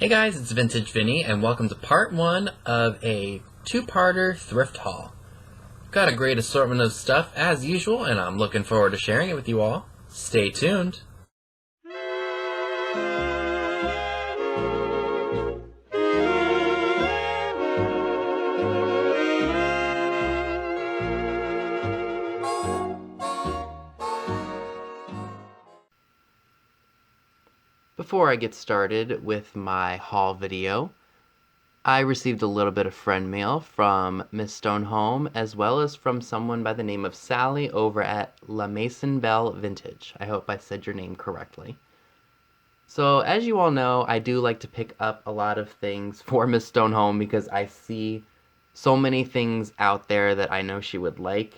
Hey guys, it's Vintage Vinny, and welcome to part one of a two-parter thrift haul. Got a great assortment of stuff as usual, and I'm looking forward to sharing it with you all. Stay tuned. Before I get started with my haul video, I received a little bit of friend mail from Miss Stonehome, as well as from someone by the name of Sally over at La Maison Belle Vintage. I hope I said your name correctly. So, as you all know, I do like to pick up a lot of things for Miss Stonehome because I see so many things out there that I know she would like.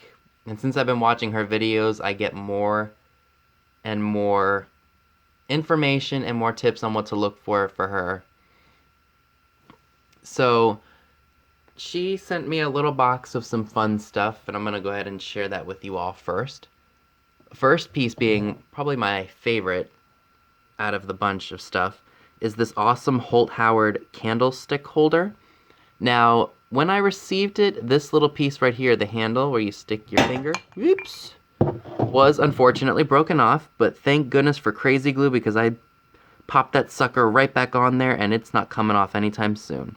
And since I've been watching her videos, I get more and more information and more tips on what to look for her. So she sent me a little box of some fun stuff, and I'm going to go ahead and share that with you all first. First piece being probably my favorite out of the bunch of stuff is this awesome Holt Howard candlestick holder. Now, when I received it, this little piece right here, the handle where you stick your finger, whoops, was unfortunately broken off, but thank goodness for crazy glue because I popped that sucker right back on there and it's not coming off anytime soon.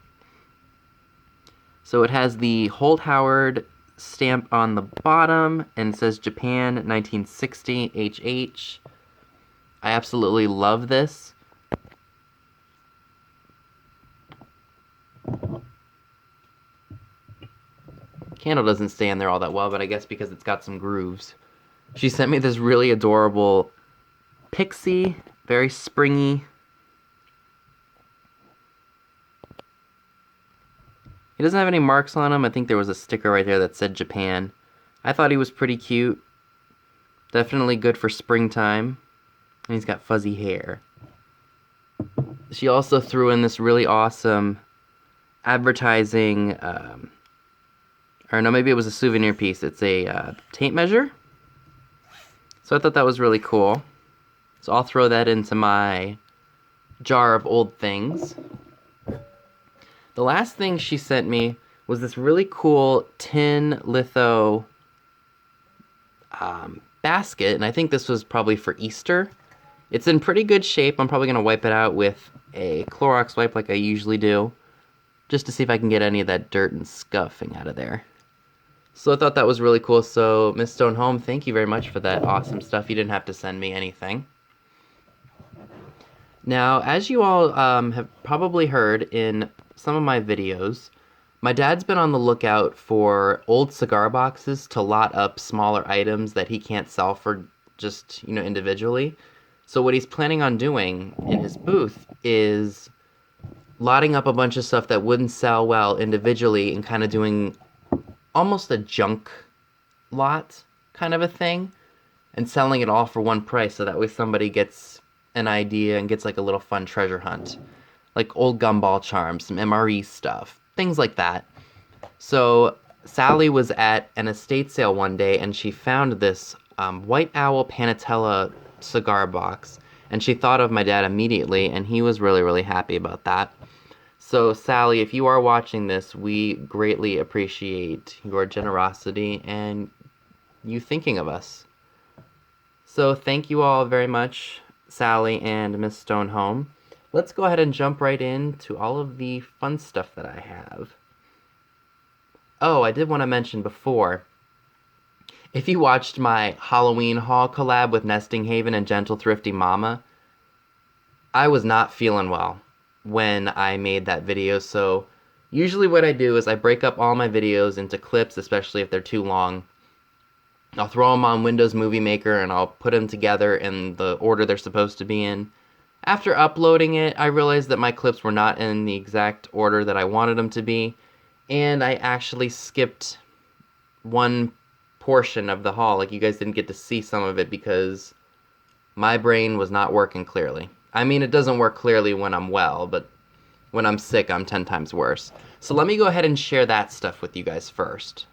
So it has the Holt Howard stamp on the bottom and it says Japan 1960 HH. I absolutely love this. Candle doesn't stay in there all that well, but I guess because it's got some grooves. She sent me this really adorable pixie, very springy. He doesn't have any marks on him. I think there was a sticker right there that said Japan. I thought he was pretty cute. Definitely good for springtime. And he's got fuzzy hair. She also threw in this really awesome advertising, or no, maybe it was a souvenir piece. It's a tape measure. So I thought that was really cool. So I'll throw that into my jar of old things. The last thing she sent me was this really cool tin litho basket, and I think this was probably for Easter. It's in pretty good shape. I'm probably going to wipe it out with a Clorox wipe like I usually do, just to see if I can get any of that dirt and scuffing out of there. So I thought that was really cool. So Miss Stonehome, thank you very much for that awesome stuff. You didn't have to send me anything. Now, as you all have probably heard in some of my videos, my dad's been on the lookout for old cigar boxes to lot up smaller items that he can't sell for just, individually. So what he's planning on doing in his booth is lotting up a bunch of stuff that wouldn't sell well individually and kind of doing almost a junk lot kind of a thing and selling it all for one price so that way somebody gets an idea and gets like a little fun treasure hunt. Like old gumball charms, some MRE stuff, things like that. So Sally was at an estate sale one day and she found this White Owl Panatella cigar box and she thought of my dad immediately and he was really, really happy about that. So Sally, if you are watching this, we greatly appreciate your generosity and you thinking of us. So thank you all very much, Sally and Miss Stonehome. Let's go ahead and jump right into all of the fun stuff that I have. Oh, I did want to mention before, if you watched my Halloween haul collab with Nesting Haven and Gentle Thrifty Mama, I was not feeling well when I made that video, so usually what I do is I break up all my videos into clips, especially if they're too long. I'll throw them on Windows Movie Maker and I'll put them together in the order they're supposed to be in. After uploading it, I realized that my clips were not in the exact order that I wanted them to be, and I actually skipped one portion of the haul. Like, you guys didn't get to see some of it because my brain was not working clearly. I mean, it doesn't work clearly when I'm well, but when I'm sick, I'm 10 times worse. So let me go ahead and share that stuff with you guys first.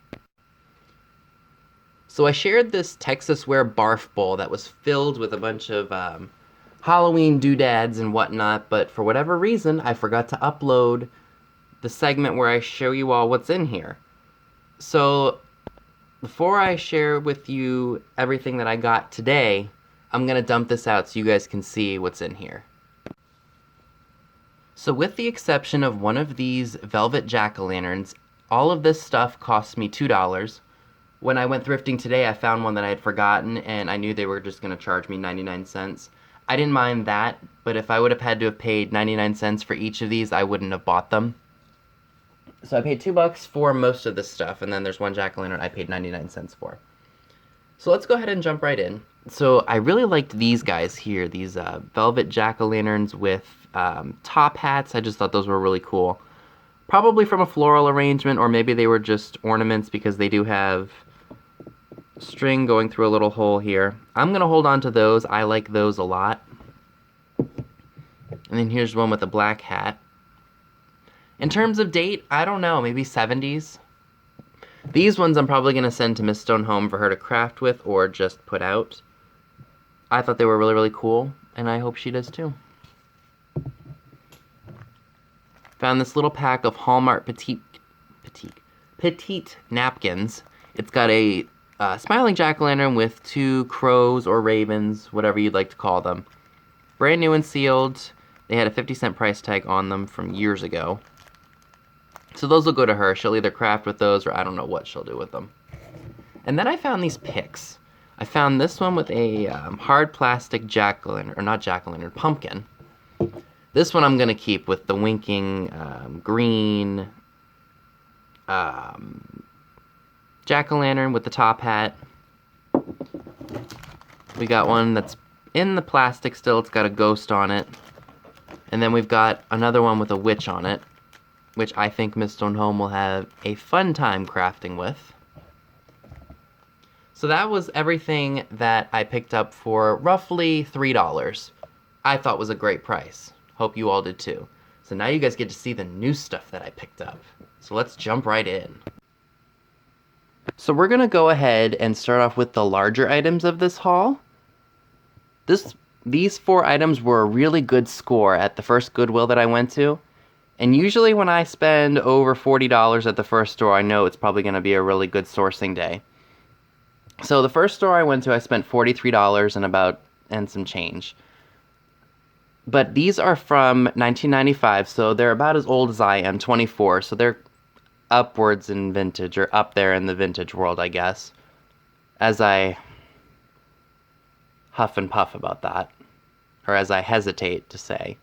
So I shared this Texas Ware barf bowl that was filled with a bunch of Halloween doodads and whatnot, but for whatever reason, I forgot to upload the segment where I show you all what's in here. So, before I share with you everything that I got today, I'm gonna dump this out so you guys can see what's in here. So with the exception of one of these velvet jack-o'-lanterns, all of this stuff cost me $2. When I went thrifting today, I found one that I had forgotten, and I knew they were just going to charge me 99 cents. I didn't mind that, but if I would have had to have paid 99 cents for each of these, I wouldn't have bought them. So I paid $2 for most of this stuff, and then there's one jack-o'-lantern I paid 99 cents for. So let's go ahead and jump right in. So I really liked these guys here, these velvet jack-o'-lanterns with top hats. I just thought those were really cool. Probably from a floral arrangement, or maybe they were just ornaments because they do have string going through a little hole here. I'm going to hold on to those. I like those a lot. And then here's one with a black hat. In terms of date, I don't know, maybe 70s. These ones I'm probably going to send to Miss Stone home for her to craft with or just put out. I thought they were really, really cool, and I hope she does too. Found this little pack of Hallmark petite napkins. It's got a smiling jack-o'-lantern with 2 crows or ravens, whatever you'd like to call them. Brand new and sealed. They had a 50-cent price tag on them from years ago. So those will go to her. She'll either craft with those or I don't know what she'll do with them. And then I found these picks. I found this one with a hard plastic jack-o'-lantern, or not jack-o'-lantern, pumpkin. This one I'm going to keep with the winking green jack-o'-lantern with the top hat. We got one that's in the plastic still. It's got a ghost on it. And then we've got another one with a witch on it, which I think Miss Stone Home will have a fun time crafting with. So that was everything that I picked up for roughly $3. I thought was a great price. Hope you all did too. So now you guys get to see the new stuff that I picked up. So let's jump right in. So we're going to go ahead and start off with the larger items of this haul. These 4 items were a really good score at the first Goodwill that I went to. And usually when I spend over $40 at the first store, I know it's probably going to be a really good sourcing day. So the first store I went to, I spent $43 and some change. But these are from 1995, so they're about as old as I am, 24, so they're upwards in vintage, or up there in the vintage world, I guess. As I huff and puff about that, or as I hesitate to say.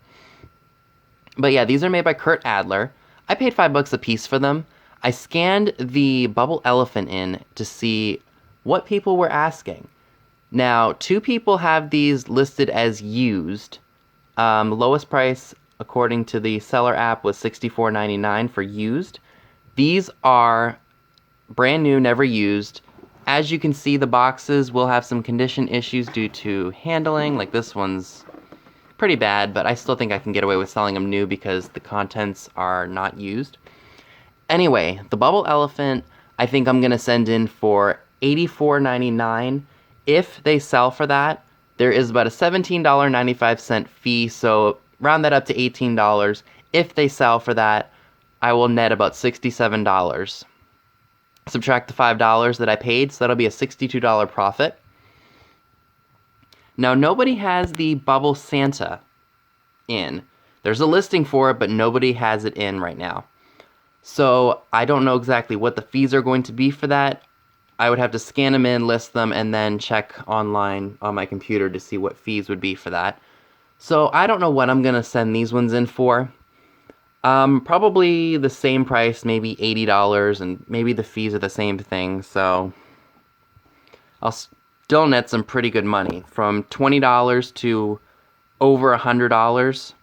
But yeah, these are made by Kurt Adler. I paid $5 a piece for them. I scanned the bubble elephant in to see what people were asking. Now, 2 people have these listed as used. The lowest price, according to the seller app, was $64.99 for used. These are brand new, never used. As you can see, the boxes will have some condition issues due to handling. Like this one's pretty bad, but I still think I can get away with selling them new because the contents are not used. Anyway, the bubble elephant, I think I'm going to send in for $84.99. If they sell for that, there is about a $17.95 fee, so round that up to $18. If they sell for that, I will net about $67. Subtract the $5 that I paid, so that'll be a $62 profit. Now, nobody has the Bubble Santa in. There's a listing for it, but nobody has it in right now. So I don't know exactly what the fees are going to be for that. I would have to scan them in, list them, and then check online on my computer to see what fees would be for that. So I don't know what I'm going to send these ones in for. Probably the same price, maybe $80, and maybe the fees are the same thing, so I'll still net some pretty good money. From $20 to over $100,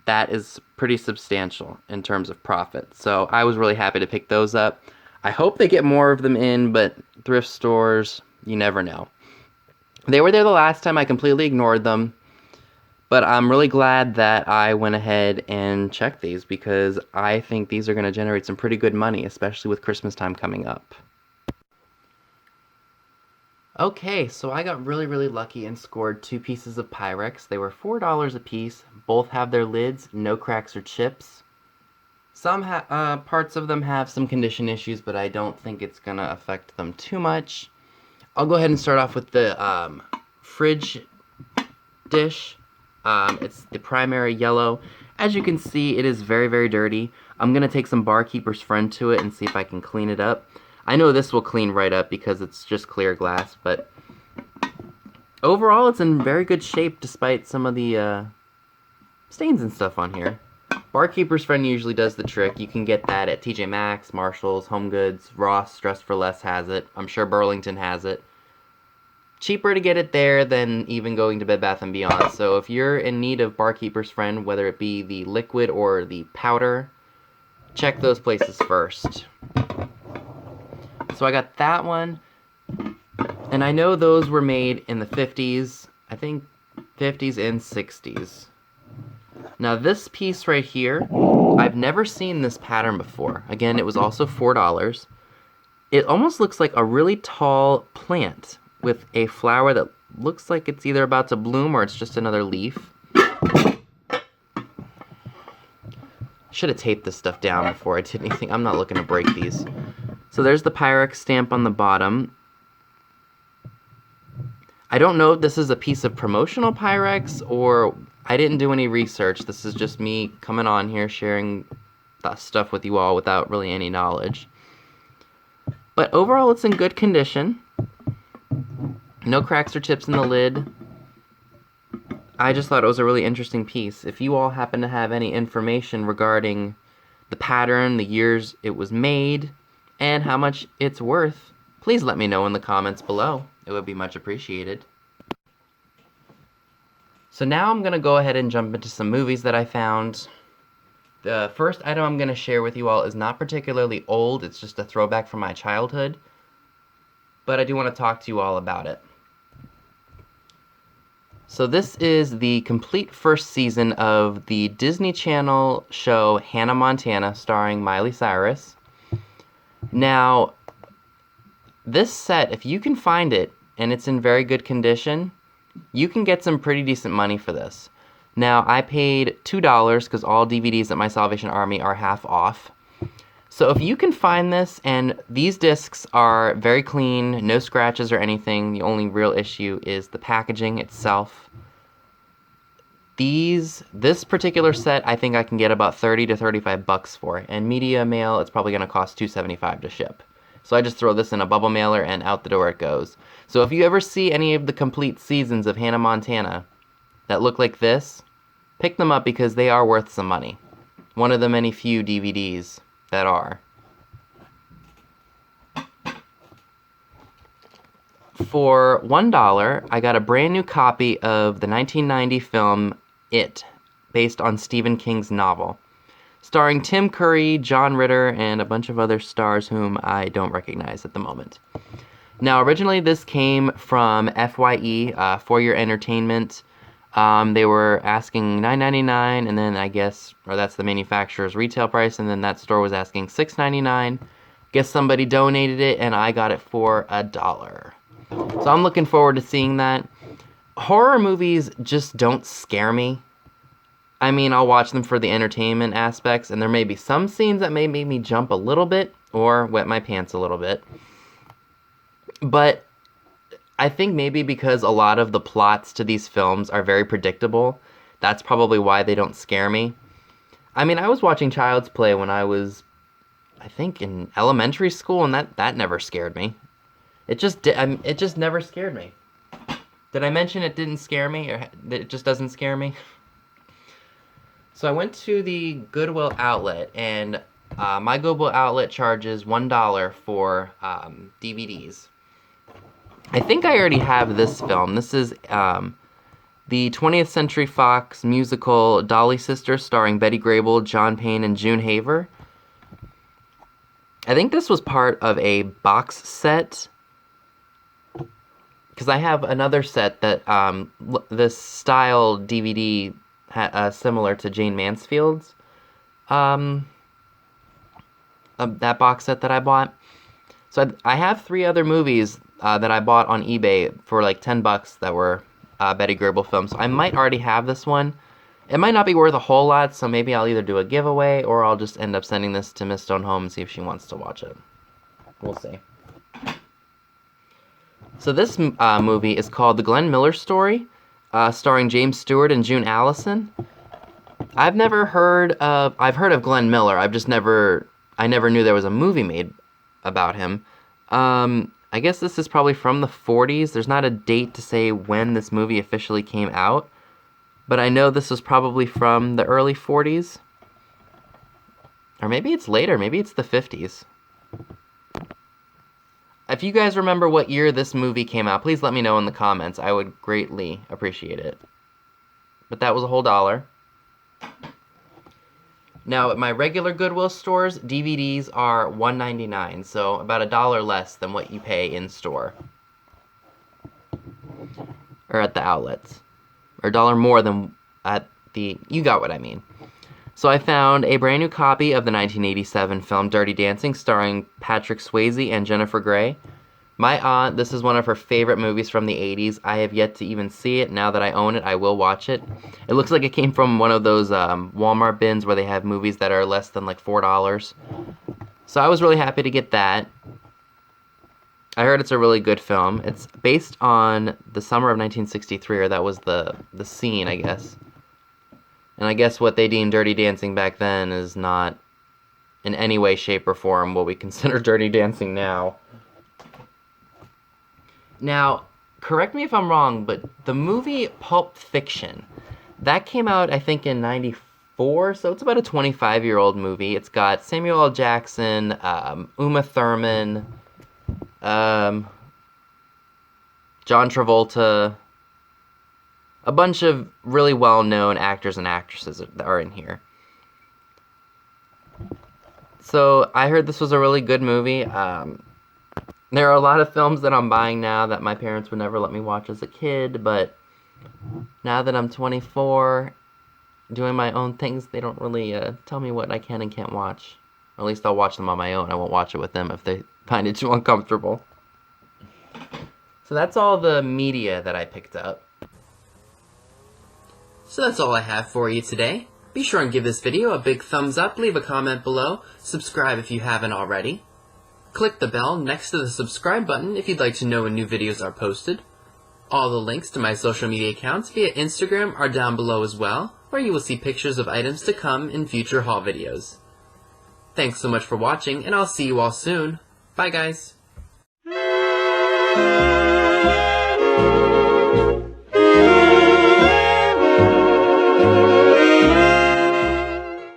that is pretty substantial in terms of profit. So I was really happy to pick those up. I hope they get more of them in, but thrift stores, you never know. They were there the last time. I completely ignored them. But I'm really glad that I went ahead and checked these because I think these are going to generate some pretty good money, especially with Christmas time coming up. Okay, so I got really, really lucky and scored two pieces of Pyrex. They were $4 a piece. Both have their lids, no cracks or chips. Parts of them have some condition issues, but I don't think it's gonna affect them too much. I'll go ahead and start off with the fridge dish. It's the primary yellow. As you can see, it is very, very dirty. I'm gonna take some Barkeeper's Friend to it and see if I can clean it up. I know this will clean right up because it's just clear glass, but overall it's in very good shape despite some of the stains and stuff on here. Barkeeper's Friend usually does the trick. You can get that at TJ Maxx, Marshalls, Home Goods, Ross, Dress for Less has it. I'm sure Burlington has it. Cheaper to get it there than even going to Bed Bath & Beyond. So if you're in need of Barkeeper's Friend, whether it be the liquid or the powder, check those places first. So I got that one, and I know those were made in the 50s, I think 50s and 60s. Now this piece right here, I've never seen this pattern before. Again, it was also $4. It almost looks like a really tall plant with a flower that looks like it's either about to bloom or it's just another leaf. Should have taped this stuff down before I did anything. I'm not looking to break these. So there's the Pyrex stamp on the bottom. I don't know if this is a piece of promotional Pyrex or I didn't do any research. This is just me coming on here sharing that stuff with you all without really any knowledge. But overall, it's in good condition. No cracks or chips in the lid. I just thought it was a really interesting piece. If you all happen to have any information regarding the pattern, the years it was made, and how much it's worth, please let me know in the comments below. It would be much appreciated. So now I'm going to go ahead and jump into some movies that I found. The first item I'm going to share with you all is not particularly old, it's just a throwback from my childhood, but I do want to talk to you all about it. So this is the complete first season of the Disney Channel show Hannah Montana, starring Miley Cyrus. Now, this set, if you can find it, and it's in very good condition, you can get some pretty decent money for this. Now, I paid $2 because all DVDs at my Salvation Army are half off. So if you can find this, and these discs are very clean, no scratches or anything, the only real issue is the packaging itself. This particular set, I think I can get about 30 to 35 bucks for, and media mail, it's probably going to cost $2.75 to ship. So I just throw this in a bubble mailer and out the door it goes. So if you ever see any of the complete seasons of Hannah Montana that look like this, pick them up because they are worth some money. One of the many few DVDs that are. For $1, I got a brand new copy of the 1990 film It, based on Stephen King's novel, starring Tim Curry, John Ritter, and a bunch of other stars whom I don't recognize at the moment. Now, originally this came from FYE, For Your Entertainment. They were asking $9.99, and then I guess, or that's the manufacturer's retail price, and then that store was asking $6.99. Guess somebody donated it, and I got it for $1. So I'm looking forward to seeing that. Horror movies just don't scare me. I mean, I'll watch them for the entertainment aspects, and there may be some scenes that may make me jump a little bit, or wet my pants a little bit. But I think maybe because a lot of the plots to these films are very predictable, that's probably why they don't scare me. I mean, I was watching Child's Play when I was, I think, in elementary school, and that never scared me. It just never scared me. Did I mention it didn't scare me, or it just doesn't scare me? So I went to the Goodwill outlet, and my Goodwill outlet charges $1 for DVDs. I think I already have this film. This is the 20th Century Fox musical Dolly Sisters, starring Betty Grable, John Payne, and June Haver. I think this was part of a box set, because I have another set that this style DVD similar to Jane Mansfield's that box set that I bought. So I have 3 other movies that I bought on eBay for like $10 that were Betty Grable films. So I might already have this one. It might not be worth a whole lot, so maybe I'll either do a giveaway or I'll just end up sending this to Miss Stone Home and see if she wants to watch it. We'll see. So this movie is called The Glenn Miller Story, starring James Stewart and June Allison. I've heard of Glenn Miller. I never knew there was a movie made about him. I guess this is probably from the 40s. There's not a date to say when this movie officially came out, but I know this was probably from the early 40s. Or maybe it's later. Maybe it's the 50s. If you guys remember what year this movie came out, please let me know in the comments. I would greatly appreciate it. But that was a whole $1. Now, at my regular Goodwill stores, DVDs are $1.99, so about $1 less than what you pay in store. Or at the outlets. Or $1 more than at the... You got what I mean. So I found a brand new copy of the 1987 film Dirty Dancing, starring Patrick Swayze and Jennifer Grey. My aunt, this is one of her favorite movies from the 80s. I have yet to even see it. Now that I own it, I will watch it. It looks like it came from one of those Walmart bins where they have movies that are less than like $4. So I was really happy to get that. I heard it's a really good film. It's based on the summer of 1963, or that was the scene, I guess. And I guess what they deemed Dirty Dancing back then is not in any way, shape, or form what we consider Dirty Dancing now. Now, correct me if I'm wrong, but the movie Pulp Fiction, that came out, I think, in 94, so it's about a 25-year-old movie. It's got Samuel L. Jackson, Uma Thurman, John Travolta, a bunch of really well-known actors and actresses that are in here. So I heard this was a really good movie. There are a lot of films that I'm buying now that my parents would never let me watch as a kid, but now that I'm 24, doing my own things, they don't really tell me what I can and can't watch. Or at least I'll watch them on my own. I won't watch it with them if they find it too uncomfortable. So that's all the media that I picked up. So that's all I have for you today. Be sure and give this video a big thumbs up, leave a comment below, subscribe if you haven't already. Click the bell next to the subscribe button if you'd like to know when new videos are posted. All the links to my social media accounts via Instagram are down below as well, where you will see pictures of items to come in future haul videos. Thanks so much for watching, and I'll see you all soon. Bye guys!